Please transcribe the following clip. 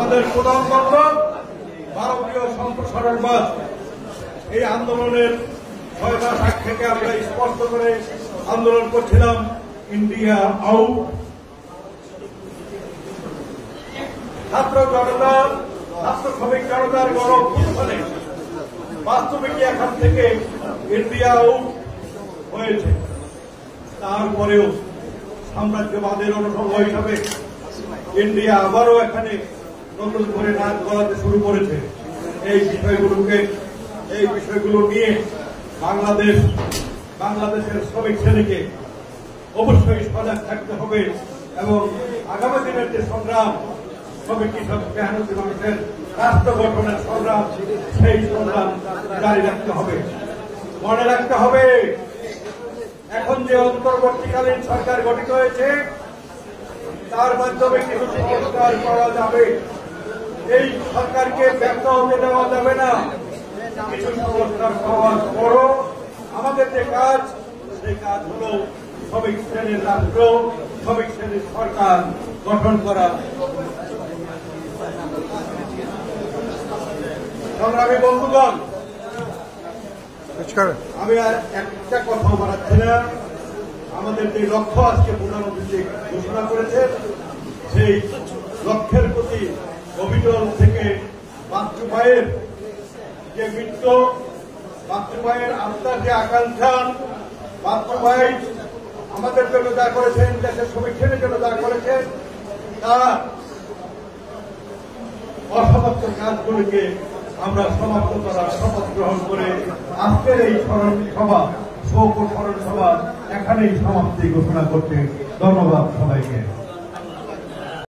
আমাদের প্রধান বন্ধক ভারতীয় সম্প্রসারণবাদ। এই আন্দোলনের 6 মাস আগ থেকে আমরা স্পষ্ট করে আন্দোলন করছিলাম, ইন্ডিয়া আউট। ছাত্র জনতা, ছাত্র শ্রমিক জনতার গরম উত্থানে বাস্তবিক এখান থেকে ইন্ডিয়া আউট হয়েছে। তারপরেও সাম্রাজ্যবাদের অনুষঙ্গ হিসাবে ইন্ডিয়া আবারও এখানে নতুন করে নাচ গলাতে শুরু করেছে। এই বিষয়গুলো নিয়ে বাংলাদেশের শ্রমিক শ্রেণীকে অবশ্যই সজাগ থাকতে হবে এবং আগামী দিনের যে সংগ্রাম, শ্রমিক কৃষক মেহনতি মানুষের রাষ্ট্র গঠনের সংগ্রাম, সেই সংগ্রাম জারি রাখতে হবে। মনে রাখতে হবে, এখন যে অন্তর্বর্তীকালীন সরকার গঠিত হয়েছে তার মাধ্যমে কিছু সংস্কার করা যাবে। এই সরকারকে ব্যর্থ হতে দেওয়া যাবে না। কিছু সংস্কার পাওয়ার পরও আমাদের যে কাজ, সেই কাজ হল শ্রমিক শ্রেণীর রাষ্ট্র, শ্রমিক শ্রেণীর সরকার গঠন করা। সংগ্রামী বন্ধুগণ, আমি আর একটা কথা বাড়াচ্ছি না। আমাদের যে লক্ষ্য আজকে প্রধানমন্ত্রী ঘোষণা করেছেন, সেই লক্ষ্যের প্রতি অবিচল থেকে মাতৃমায়ের যে মৃত্যু, মাতৃমায়ের আত্মার যে আকাঙ্ক্ষা, মাতৃমাই আমাদের জন্য যা করেছেন, দেশের শ্রমিক শ্রেণীর জন্য যা করেছেন, তার অসমাপ্ত কাজগুলিকে আমরা সমাপ্ত করার শপথ গ্রহণ করে আজকের এই স্মরণ সভা, শোক ও স্মরণ সভা এখানেই সমাপ্তি ঘোষণা করতে ধন্যবাদ সবাইকে।